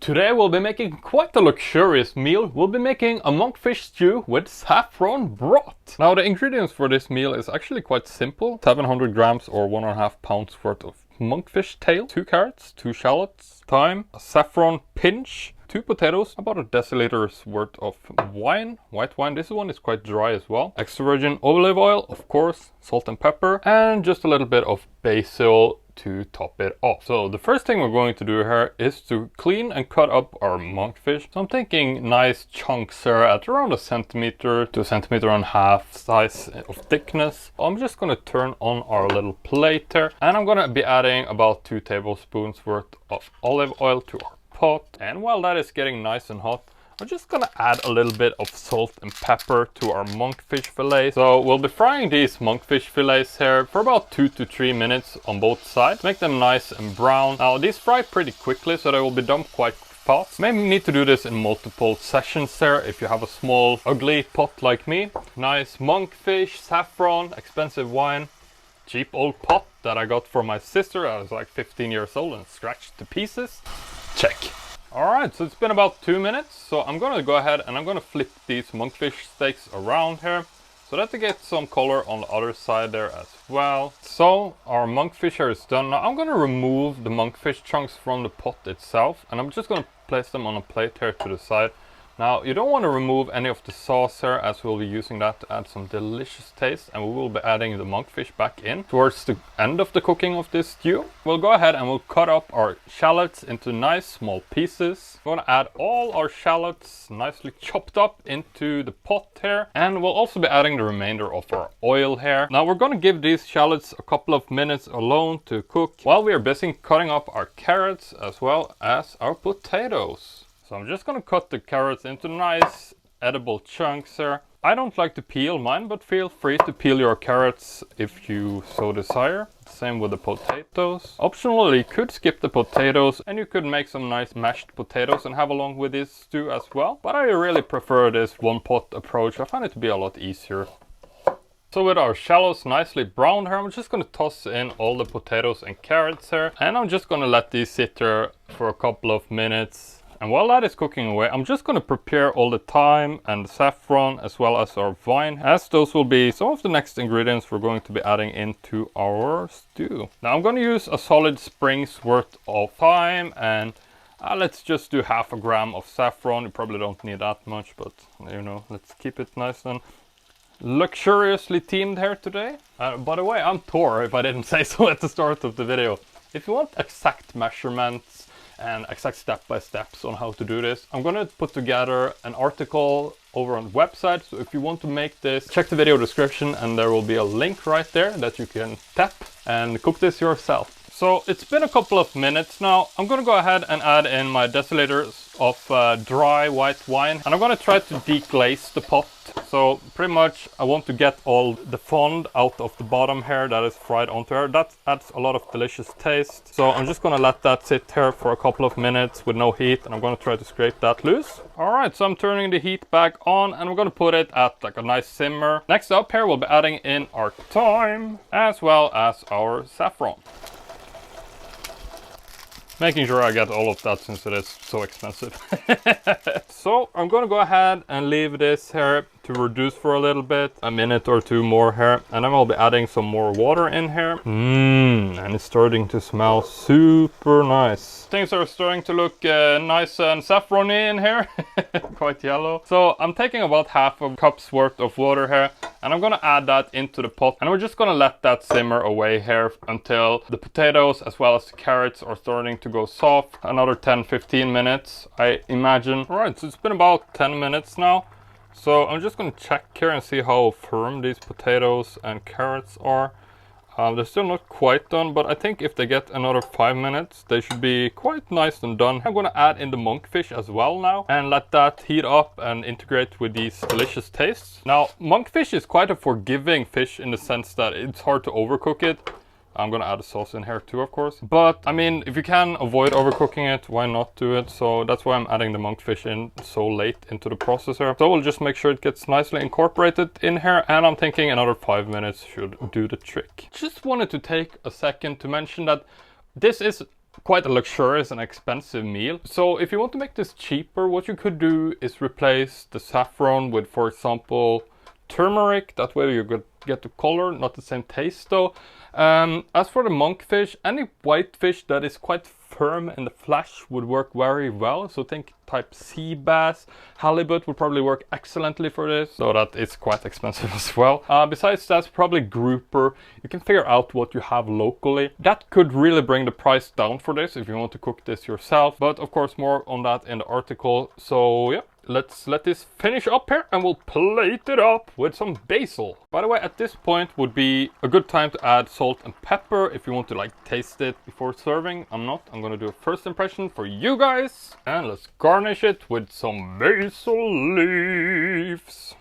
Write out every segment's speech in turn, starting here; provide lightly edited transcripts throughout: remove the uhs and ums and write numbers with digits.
Today we'll be making quite a luxurious meal. We'll be making a monkfish stew with saffron broth. Now the ingredients for this meal is actually quite simple. 700 grams or 1.5 pounds worth of monkfish tail, 2 carrots, 2 shallots, thyme, a saffron pinch, 2 potatoes, about a deciliter's worth of wine, white wine. This one is quite dry as well. Extra virgin olive oil, of course, salt and pepper, and just a little bit of basil to top it off. So the first thing we're going to do here is to clean and cut up our monkfish. So I'm thinking nice chunks here at around 1 centimeter to 1.5 centimeters size of thickness. I'm just going to turn on our little plate here, and I'm going to be adding about 2 tablespoons worth of olive oil to our pot. And while that is getting nice and hot, I'm just gonna add a little bit of salt and pepper to our monkfish fillet. So we'll be frying these monkfish fillets here for about 2 to 3 minutes on both sides. Make them nice and brown. Now these fry pretty quickly, so they will be done quite fast. Maybe you need to do this in multiple sessions there if you have a small ugly pot like me. Nice monkfish, saffron, expensive wine, cheap old pot that I got for my sister. I was like 15 years old and scratched to pieces. Check. Alright, so it's been about 2 minutes, so I'm gonna go ahead and I'm gonna flip these monkfish steaks around here so that they get some color on the other side there as well. So our monkfish here is done. Now I'm gonna remove the monkfish chunks from the pot itself, and I'm just gonna place them on a plate here to the side. Now you don't want to remove any of the sauce here, as we'll be using that to add some delicious taste, and we will be adding the monkfish back in towards the end of the cooking of this stew. We'll go ahead and we'll cut up our shallots into nice small pieces. We're going to add all our shallots nicely chopped up into the pot here, and we'll also be adding the remainder of our oil here. Now we're going to give these shallots a couple of minutes alone to cook while we are busy cutting up our carrots as well as our potatoes. So I'm just gonna cut the carrots into nice edible chunks here. I don't like to peel mine, but feel free to peel your carrots if you so desire. Same with the potatoes. Optionally, you could skip the potatoes and you could make some nice mashed potatoes and have along with this stew as well. But I really prefer this one pot approach. I find it to be a lot easier. So with our shallots nicely browned here, I'm just going to toss in all the potatoes and carrots here. And I'm just going to let these sit there for a couple of minutes. And while that is cooking away, I'm just going to prepare all the thyme and the saffron as well as our vine, as those will be some of the next ingredients we're going to be adding into our stew. Now I'm going to use a solid spring's worth of thyme, and let's just do 0.5 gram of saffron. You probably don't need that much, but you know, let's keep it nice and luxuriously themed here today. By the way, I'm Thor, if I didn't say so at the start of the video. If you want exact measurements and exact step-by-steps on how to do this, I'm gonna put together an article over on the website. So if you want to make this, check the video description and there will be a link right there that you can tap and cook this yourself. So it's been a couple of minutes now. I'm gonna go ahead and add in my deciliters of dry white wine, and I'm gonna try to deglaze the pot. So pretty much I want to get all the fond out of the bottom here that is fried onto here. That adds a lot of delicious taste. So I'm just gonna let that sit here for a couple of minutes with no heat, and I'm gonna try to scrape that loose. Alright, so I'm turning the heat back on and we're gonna put it at like a nice simmer. Next up here we'll be adding in our thyme as well as our saffron. Making sure I get all of that since it is so expensive. So I'm gonna go ahead and leave this here to reduce for a little bit, a minute or two more here, and then I'll be adding some more water in here. And it's starting to smell super nice. Things are starting to look nice and saffrony in here, quite yellow. So I'm taking about 0.5 cups worth of water here, and I'm gonna add that into the pot, and we're just gonna let that simmer away here until the potatoes as well as the carrots are starting to go soft. Another 10-15 minutes, I imagine. All right, so it's been about 10 minutes now. So I'm just going to check here and see how firm these potatoes and carrots are. They're still not quite done, but I think if they get another 5 minutes, they should be quite nice and done. I'm going to add in the monkfish as well now and let that heat up and integrate with these delicious tastes. Now, monkfish is quite a forgiving fish in the sense that it's hard to overcook it. I'm gonna add a sauce in here too, of course. But I mean, if you can avoid overcooking it, why not do it? So that's why I'm adding the monkfish in so late into the processor. So we'll just make sure it gets nicely incorporated in here. And I'm thinking another 5 minutes should do the trick. Just wanted to take a second to mention that this is quite a luxurious and expensive meal. So if you want to make this cheaper, what you could do is replace the saffron with, for example, turmeric. That way you get the color, not the same taste though. As for the monkfish, any whitefish that is quite firm in the flesh would work very well. So think type sea bass, halibut would probably work excellently for this, so that it's quite expensive as well. Besides that, probably grouper. You can figure out what you have locally. That could really bring the price down for this if you want to cook this yourself, but of course more on that in the article. So yeah, let's let this finish up here and we'll plate it up with some basil. By the way, at this point would be a good time to add salt and pepper if you want to like taste it before serving. I'm gonna do a first impression for you guys, and let's garnish it with some basil leaves.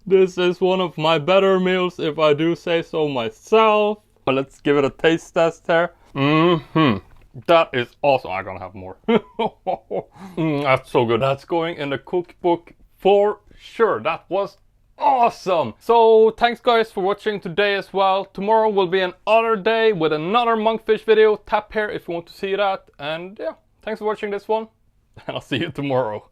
This is one of my better meals if I do say so myself. But let's give it a taste test here. That is awesome. I'm gonna have more. That's so good. That's going in the cookbook for sure. That was awesome. So thanks guys for watching today as well. Tomorrow will be another day with another monkfish video. Tap here if you want to see that. And yeah, thanks for watching this one. And I'll see you tomorrow.